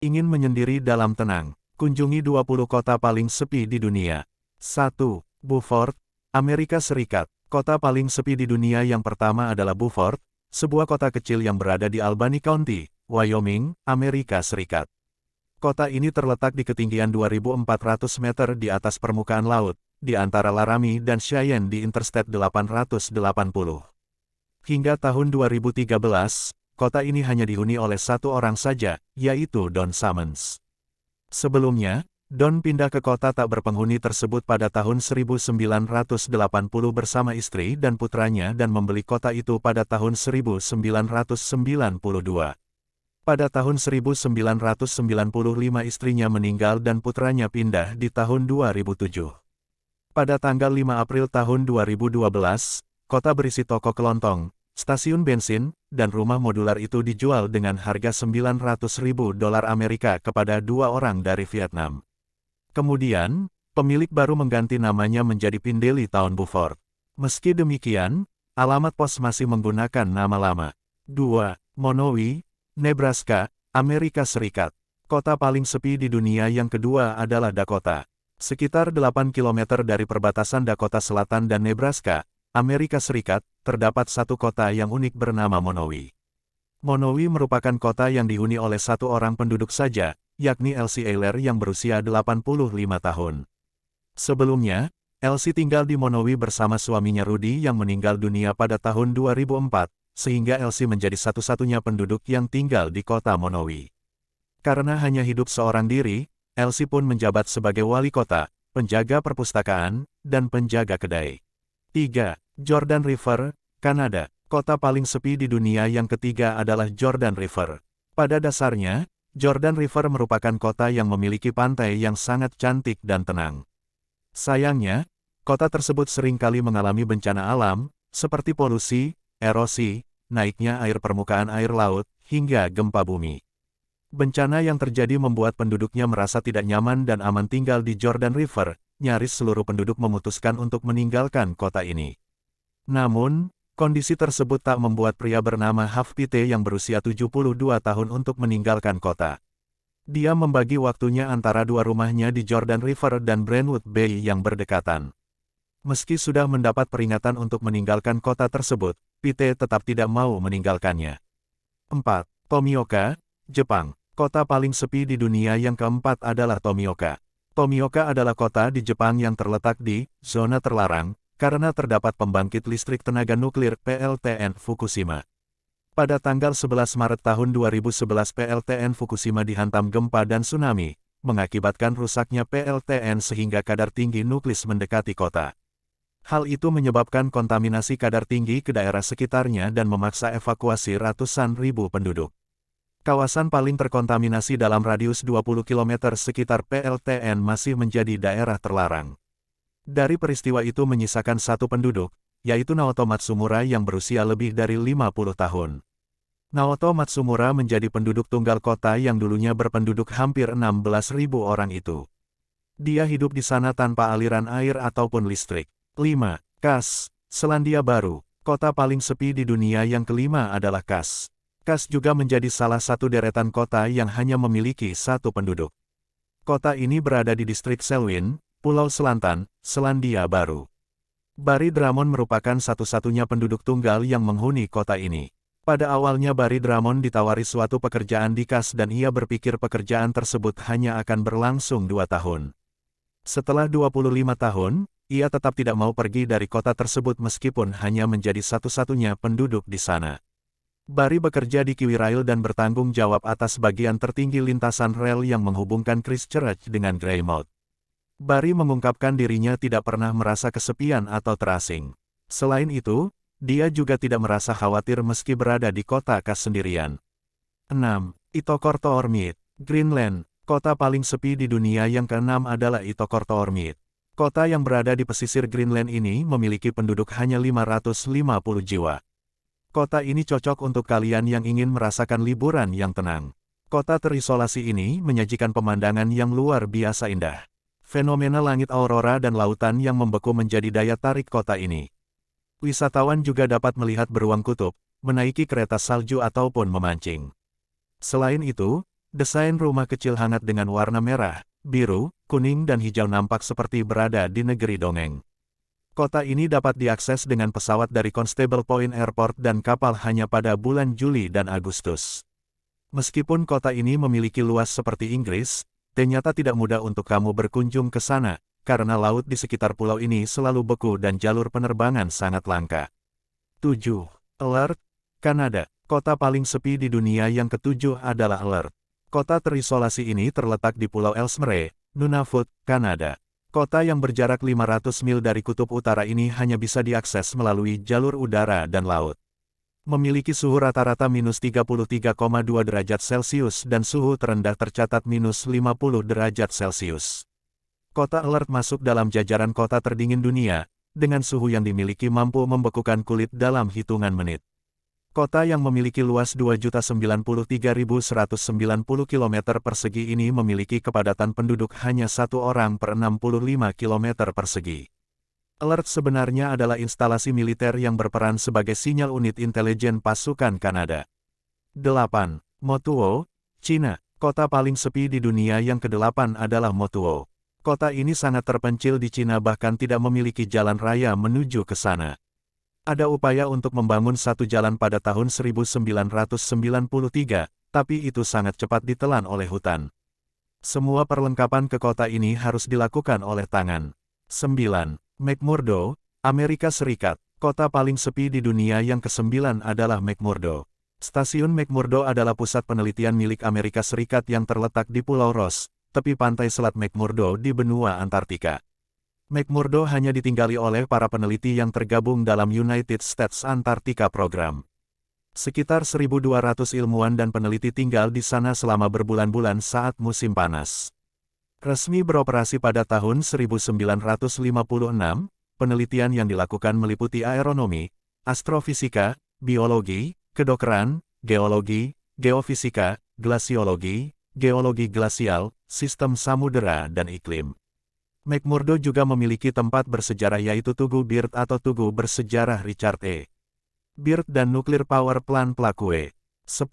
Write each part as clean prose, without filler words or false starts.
Ingin menyendiri dalam tenang. Kunjungi 20 kota paling sepi di dunia. 1. Beaufort, Amerika Serikat. Kota paling sepi di dunia yang pertama adalah Beaufort, sebuah kota kecil yang berada di Albany County, Wyoming, Amerika Serikat. Kota ini terletak di ketinggian 2.400 meter di atas permukaan laut, di antara Laramie dan Cheyenne di Interstate 880. Hingga tahun 2013, kota ini hanya dihuni oleh satu orang saja, yaitu Don Summons. Sebelumnya, Don pindah ke kota tak berpenghuni tersebut pada tahun 1980 bersama istri dan putranya dan membeli kota itu pada tahun 1992. Pada tahun 1995 istrinya meninggal dan putranya pindah di tahun 2007. Pada tanggal 5 April tahun 2012, kota berisi toko kelontong, stasiun bensin, dan rumah modular itu dijual dengan harga $900.000 Amerika kepada dua orang dari Vietnam. Kemudian, pemilik baru mengganti namanya menjadi Pindeli Town Beaufort. Meski demikian, alamat pos masih menggunakan nama lama. 2. Monowi, Nebraska, Amerika Serikat. Kota paling sepi di dunia yang kedua adalah Dakota. Sekitar 8 km dari perbatasan Dakota Selatan dan Nebraska, Amerika Serikat, terdapat satu kota yang unik bernama Monowi. Monowi merupakan kota yang dihuni oleh satu orang penduduk saja, yakni Elsie Eiler yang berusia 85 tahun. Sebelumnya, Elsie tinggal di Monowi bersama suaminya Rudy yang meninggal dunia pada tahun 2004, sehingga Elsie menjadi satu-satunya penduduk yang tinggal di kota Monowi. Karena hanya hidup seorang diri, Elsie pun menjabat sebagai wali kota, penjaga perpustakaan, dan penjaga kedai. 3. Jordan River, Kanada. Kota paling sepi di dunia yang ketiga adalah Jordan River. Pada dasarnya, Jordan River merupakan kota yang memiliki pantai yang sangat cantik dan tenang. Sayangnya, kota tersebut seringkali mengalami bencana alam, seperti polusi, erosi, naiknya air permukaan air laut, hingga gempa bumi. Bencana yang terjadi membuat penduduknya merasa tidak nyaman dan aman tinggal di Jordan River. Nyaris seluruh penduduk memutuskan untuk meninggalkan kota ini. Namun, kondisi tersebut tak membuat pria bernama Huff Pite yang berusia 72 tahun untuk meninggalkan kota. Dia membagi waktunya antara dua rumahnya di Jordan River dan Brentwood Bay yang berdekatan. Meski sudah mendapat peringatan untuk meninggalkan kota tersebut, Pite tetap tidak mau meninggalkannya. 4. Tomioka, Jepang. Kota paling sepi di dunia yang keempat adalah Tomioka. Tomioka adalah kota di Jepang yang terletak di zona terlarang, karena terdapat pembangkit listrik tenaga nuklir PLTN Fukushima. Pada tanggal 11 Maret tahun 2011 PLTN Fukushima dihantam gempa dan tsunami, mengakibatkan rusaknya PLTN sehingga kadar tinggi nuklis mendekati kota. Hal itu menyebabkan kontaminasi kadar tinggi ke daerah sekitarnya dan memaksa evakuasi ratusan ribu penduduk. Kawasan paling terkontaminasi dalam radius 20 km sekitar PLTN masih menjadi daerah terlarang. Dari peristiwa itu menyisakan satu penduduk, yaitu Naoto Matsumura yang berusia lebih dari 50 tahun. Naoto Matsumura menjadi penduduk tunggal kota yang dulunya berpenduduk hampir 16.000 orang itu. Dia hidup di sana tanpa aliran air ataupun listrik. 5. Kas, Selandia Baru. Kota paling sepi di dunia yang kelima adalah Kas. Kas juga menjadi salah satu deretan kota yang hanya memiliki satu penduduk. Kota ini berada di distrik Selwyn, Pulau Selatan, Selandia Baru. Barry Drummond merupakan satu-satunya penduduk tunggal yang menghuni kota ini. Pada awalnya Barry Drummond ditawari suatu pekerjaan di Kas dan ia berpikir pekerjaan tersebut hanya akan berlangsung 2 tahun. Setelah 25 tahun, ia tetap tidak mau pergi dari kota tersebut meskipun hanya menjadi satu-satunya penduduk di sana. Barry bekerja di Kiwi Rail dan bertanggung jawab atas bagian tertinggi lintasan rel yang menghubungkan Christchurch dengan Greymouth. Barry mengungkapkan dirinya tidak pernah merasa kesepian atau terasing. Selain itu, dia juga tidak merasa khawatir meski berada di kota Kas sendirian. 6. Itokorto-Ormit, Greenland. Kota paling sepi di dunia yang keenam adalah Itokorto-Ormit. Kota yang berada di pesisir Greenland ini memiliki penduduk hanya 550 jiwa. Kota ini cocok untuk kalian yang ingin merasakan liburan yang tenang. Kota terisolasi ini menyajikan pemandangan yang luar biasa indah. Fenomena langit aurora dan lautan yang membeku menjadi daya tarik kota ini. Wisatawan juga dapat melihat beruang kutub, menaiki kereta salju ataupun memancing. Selain itu, Desain rumah kecil hangat dengan warna merah, biru, kuning dan hijau nampak seperti berada di negeri dongeng. Kota ini dapat diakses dengan pesawat dari Constable Point Airport dan kapal hanya pada bulan Juli dan Agustus. Meskipun kota ini memiliki luas seperti Inggris, ternyata tidak mudah untuk kamu berkunjung ke sana, karena laut di sekitar pulau ini selalu beku dan jalur penerbangan sangat langka. 7. Alert, Kanada. Kota paling sepi di dunia yang ketujuh adalah Alert. Kota terisolasi ini terletak di Pulau Ellesmere, Nunavut, Kanada. Kota yang berjarak 500 mil dari kutub utara ini hanya bisa diakses melalui jalur udara dan laut. Memiliki suhu rata-rata minus 33,2 derajat Celcius dan suhu terendah tercatat minus 50 derajat Celcius. Kota Alert masuk dalam jajaran kota terdingin dunia, dengan suhu yang dimiliki mampu membekukan kulit dalam hitungan menit. Kota yang memiliki luas 2.093.190 km persegi ini memiliki kepadatan penduduk hanya 1 orang per 65 km persegi. Alert sebenarnya adalah instalasi militer yang berperan sebagai sinyal unit intelijen pasukan Kanada. 8. Motuo, Cina. Kota paling sepi di dunia yang ke-8 adalah Motuo. Kota ini sangat terpencil di Cina bahkan tidak memiliki jalan raya menuju ke sana. Ada upaya untuk membangun satu jalan pada tahun 1993, tapi itu sangat cepat ditelan oleh hutan. Semua perlengkapan ke kota ini harus dilakukan oleh tangan. 9. McMurdo, Amerika Serikat. Kota paling sepi di dunia yang ke-9 adalah McMurdo. Stasiun McMurdo adalah pusat penelitian milik Amerika Serikat yang terletak di Pulau Ross, tepi pantai selat McMurdo di benua Antartika. McMurdo hanya ditinggali oleh para peneliti yang tergabung dalam United States Antarctica Program. Sekitar 1.200 ilmuwan dan peneliti tinggal di sana selama berbulan-bulan saat musim panas. Resmi beroperasi pada tahun 1956, penelitian yang dilakukan meliputi aeronomi, astrofisika, biologi, kedokteran, geologi, geofisika, glasiologi, geologi glasial, sistem samudera dan iklim. McMurdo juga memiliki tempat bersejarah yaitu Tugu Byrd atau Tugu Bersejarah Richard E. Byrd dan Nuclear Power Plant Plakue. 10.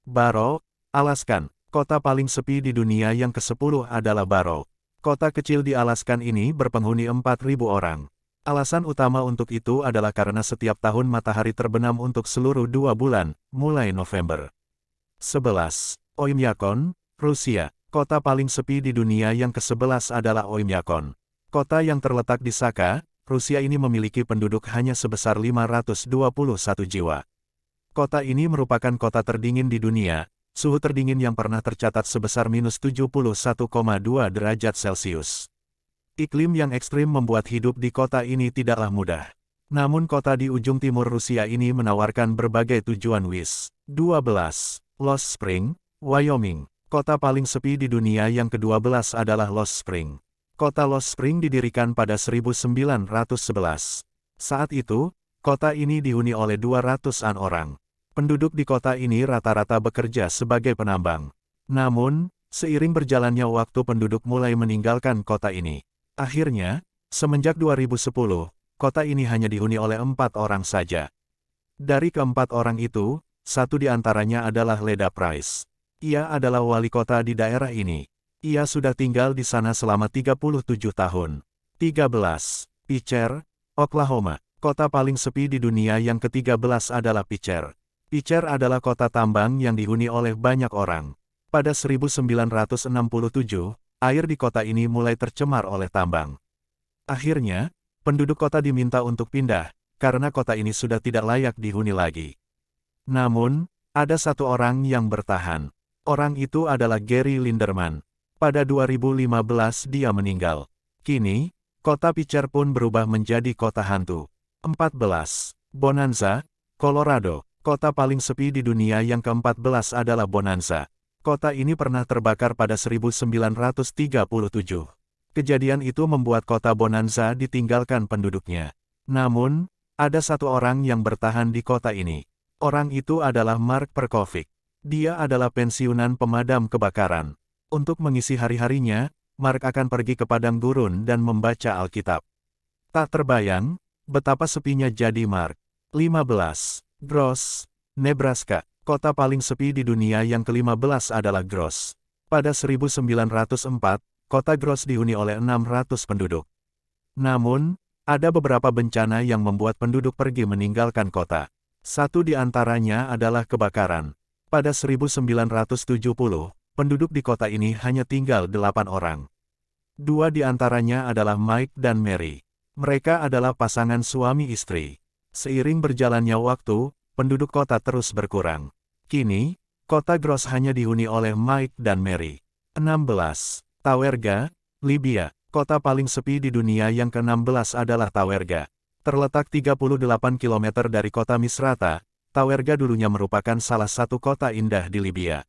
Barrow, Alaskan. Kota paling sepi di dunia yang ke-10 adalah Barrow. Kota kecil di Alaskan ini berpenghuni 4.000 orang. Alasan utama untuk itu adalah karena setiap tahun matahari terbenam untuk seluruh 2 bulan, mulai November. 11. Oymyakon, Rusia. Kota paling sepi di dunia yang ke-11 adalah Oymyakon. Kota yang terletak di Sakha, Rusia ini memiliki penduduk hanya sebesar 521 jiwa. Kota ini merupakan kota terdingin di dunia, suhu terdingin yang pernah tercatat sebesar minus 71,2 derajat Celcius. Iklim yang ekstrim membuat hidup di kota ini tidaklah mudah. Namun kota di ujung timur Rusia ini menawarkan berbagai tujuan wis. 12. Lost Spring, Wyoming. Kota paling sepi di dunia yang ke-12 adalah Lost Spring. Kota Lost Spring didirikan pada 1911. Saat itu, kota ini dihuni oleh 200-an orang. Penduduk di kota ini rata-rata bekerja sebagai penambang. Namun, seiring berjalannya waktu penduduk mulai meninggalkan kota ini. Akhirnya, semenjak 2010, kota ini hanya dihuni oleh 4 orang saja. Dari keempat orang itu, satu di antaranya adalah Leda Price. Ia adalah wali kota di daerah ini. Ia sudah tinggal di sana selama 37 tahun. 13. Pitcher, Oklahoma. Kota paling sepi di dunia yang ke-13 adalah Pitcher. Pitcher adalah kota tambang yang dihuni oleh banyak orang. Pada 1967, air di kota ini mulai tercemar oleh tambang. Akhirnya, penduduk kota diminta untuk pindah, karena kota ini sudah tidak layak dihuni lagi. Namun, ada satu orang yang bertahan. Orang itu adalah Gary Linderman. Pada 2015 dia meninggal. Kini, kota Pitcher pun berubah menjadi kota hantu. 14. Bonanza, Colorado. Kota paling sepi di dunia yang ke-14 adalah Bonanza. Kota ini pernah terbakar pada 1937. Kejadian itu membuat kota Bonanza ditinggalkan penduduknya. Namun, ada satu orang yang bertahan di kota ini. Orang itu adalah Mark Perkovic. Dia adalah pensiunan pemadam kebakaran. Untuk mengisi hari-harinya, Mark akan pergi ke padang gurun dan membaca Alkitab. Tak terbayang, betapa sepinya jadi Mark. 15. Gross, Nebraska. Kota paling sepi di dunia yang ke-15 adalah Gros. Pada 1904, kota Gros dihuni oleh 600 penduduk. Namun, ada beberapa bencana yang membuat penduduk pergi meninggalkan kota. Satu di antaranya adalah kebakaran. Pada 1970, penduduk di kota ini hanya tinggal 8 orang. Dua di antaranya adalah Mike dan Mary. Mereka adalah pasangan suami istri. Seiring berjalannya waktu, penduduk kota terus berkurang. Kini, kota Gros hanya dihuni oleh Mike dan Mary. 16. Tawerga, Libya. Kota paling sepi di dunia yang ke-16 adalah Tawerga. Terletak 38 km dari kota Misrata, Tawerga dulunya merupakan salah satu kota indah di Libya.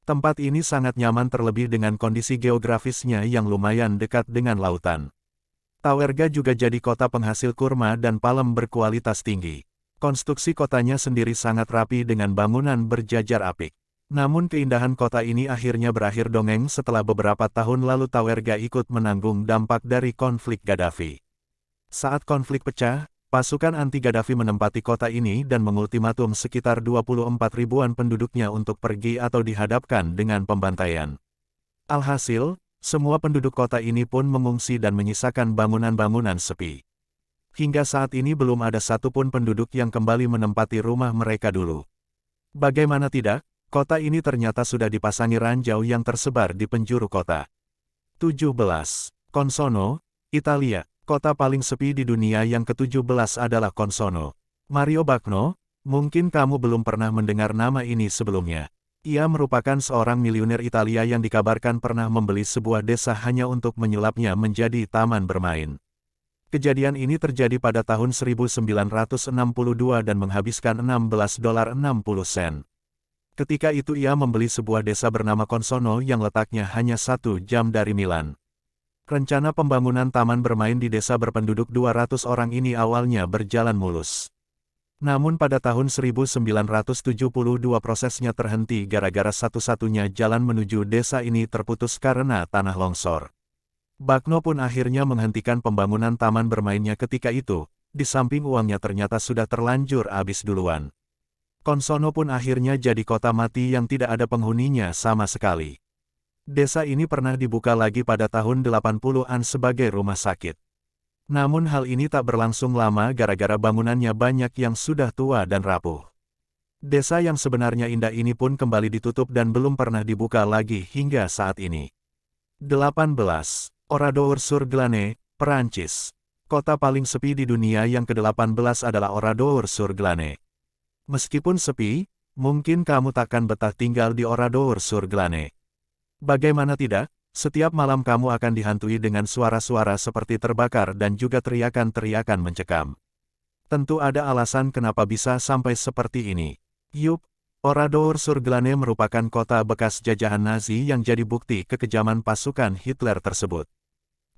Tempat ini sangat nyaman terlebih dengan kondisi geografisnya yang lumayan dekat dengan lautan. Tawerga juga jadi kota penghasil kurma dan palem berkualitas tinggi. Konstruksi kotanya sendiri sangat rapi dengan bangunan berjajar apik. Namun keindahan kota ini akhirnya berakhir dongeng setelah beberapa tahun lalu Tawerga ikut menanggung dampak dari konflik Gaddafi. Saat konflik pecah, pasukan anti-Gaddafi menempati kota ini dan mengultimatum sekitar 24 ribuan penduduknya untuk pergi atau dihadapkan dengan pembantaian. Alhasil, semua penduduk kota ini pun mengungsi dan menyisakan bangunan-bangunan sepi. Hingga saat ini belum ada satupun penduduk yang kembali menempati rumah mereka dulu. Bagaimana tidak, kota ini ternyata sudah dipasangi ranjau yang tersebar di penjuru kota. 17. Consono, Italia. Kota paling sepi di dunia yang ke-17 adalah Consono. Mario Bacno, mungkin kamu belum pernah mendengar nama ini sebelumnya. Ia merupakan seorang miliuner Italia yang dikabarkan pernah membeli sebuah desa hanya untuk menyulapnya menjadi taman bermain. Kejadian ini terjadi pada tahun 1962 dan menghabiskan $16.60. Ketika itu ia membeli sebuah desa bernama Consono yang letaknya hanya 1 jam dari Milan. Rencana pembangunan taman bermain di desa berpenduduk 200 orang ini awalnya berjalan mulus. Namun pada tahun 1972 prosesnya terhenti gara-gara satu-satunya jalan menuju desa ini terputus karena tanah longsor. Bacno pun akhirnya menghentikan pembangunan taman bermainnya ketika itu, di samping uangnya ternyata sudah terlanjur habis duluan. Consono pun akhirnya jadi kota mati yang tidak ada penghuninya sama sekali. Desa ini pernah dibuka lagi pada tahun 80-an sebagai rumah sakit. Namun hal ini tak berlangsung lama gara-gara bangunannya banyak yang sudah tua dan rapuh. Desa yang sebenarnya indah ini pun kembali ditutup dan belum pernah dibuka lagi hingga saat ini. 18. Oradour-sur-Glane, Perancis. Kota paling sepi di dunia yang ke-18 adalah Oradour-sur-Glane. Meskipun sepi, mungkin kamu takkan betah tinggal di Oradour-sur-Glane. Bagaimana tidak, setiap malam kamu akan dihantui dengan suara-suara seperti terbakar dan juga teriakan-teriakan mencekam. Tentu ada alasan kenapa bisa sampai seperti ini. Yup, Oradour-sur-Glane merupakan kota bekas jajahan Nazi yang jadi bukti kekejaman pasukan Hitler tersebut.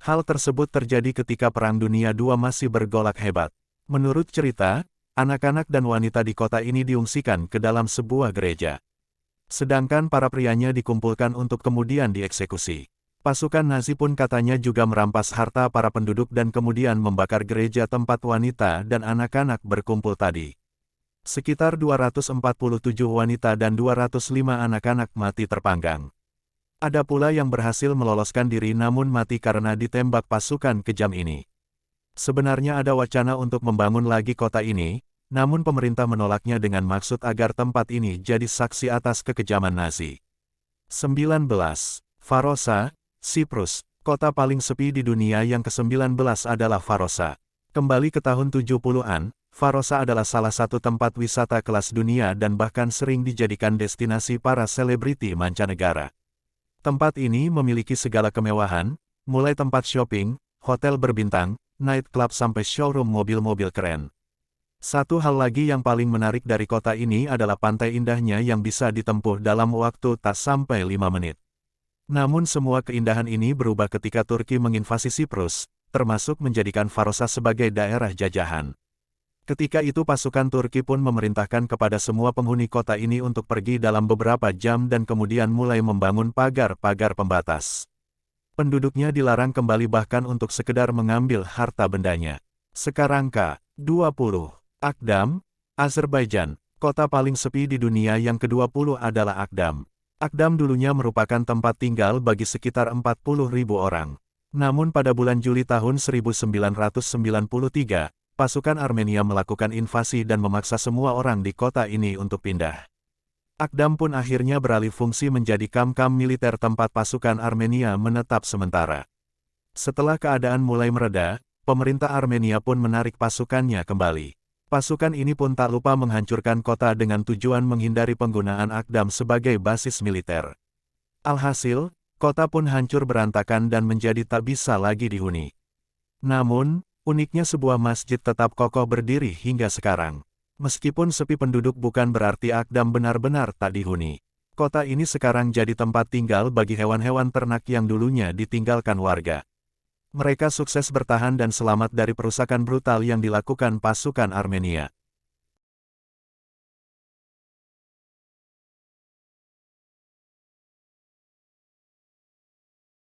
Hal tersebut terjadi ketika Perang Dunia II masih bergolak hebat. Menurut cerita, anak-anak dan wanita di kota ini diungsikan ke dalam sebuah gereja. Sedangkan para prianya dikumpulkan untuk kemudian dieksekusi. Pasukan Nazi pun katanya juga merampas harta para penduduk dan kemudian membakar gereja tempat wanita dan anak-anak berkumpul tadi. Sekitar 247 wanita dan 205 anak-anak mati terpanggang. Ada pula yang berhasil meloloskan diri namun mati karena ditembak pasukan kejam ini. Sebenarnya ada wacana untuk membangun lagi kota ini, namun pemerintah menolaknya dengan maksud agar tempat ini jadi saksi atas kekejaman Nazi. 19. Farosa, Siprus. Kota paling sepi di dunia yang ke-19 adalah Farosa. Kembali ke tahun 70-an, Farosa adalah salah satu tempat wisata kelas dunia dan bahkan sering dijadikan destinasi para selebriti mancanegara. Tempat ini memiliki segala kemewahan, mulai tempat shopping, hotel berbintang, nightclub sampai showroom mobil-mobil keren. Satu hal lagi yang paling menarik dari kota ini adalah pantai indahnya yang bisa ditempuh dalam waktu tak sampai 5 menit. Namun semua keindahan ini berubah ketika Turki menginvasi Siprus, termasuk menjadikan Farosa sebagai daerah jajahan. Ketika itu pasukan Turki pun memerintahkan kepada semua penghuni kota ini untuk pergi dalam beberapa jam dan kemudian mulai membangun pagar-pagar pembatas. Penduduknya dilarang kembali bahkan untuk sekedar mengambil harta bendanya. Sekarang K20. Akdam, Azerbaijan. Kota paling sepi di dunia yang ke-20 adalah Agdam. Agdam dulunya merupakan tempat tinggal bagi sekitar 40.000 orang. Namun pada bulan Juli tahun 1993, pasukan Armenia melakukan invasi dan memaksa semua orang di kota ini untuk pindah. Agdam pun akhirnya beralih fungsi menjadi kamp-kamp militer tempat pasukan Armenia menetap sementara. Setelah keadaan mulai mereda, pemerintah Armenia pun menarik pasukannya kembali. Pasukan ini pun tak lupa menghancurkan kota dengan tujuan menghindari penggunaan Agdam sebagai basis militer. Alhasil, kota pun hancur berantakan dan menjadi tak bisa lagi dihuni. Namun, uniknya sebuah masjid tetap kokoh berdiri hingga sekarang. Meskipun sepi penduduk bukan berarti Agdam benar-benar tak dihuni. Kota ini sekarang jadi tempat tinggal bagi hewan-hewan ternak yang dulunya ditinggalkan warga. Mereka sukses bertahan dan selamat dari perusakan brutal yang dilakukan pasukan Armenia.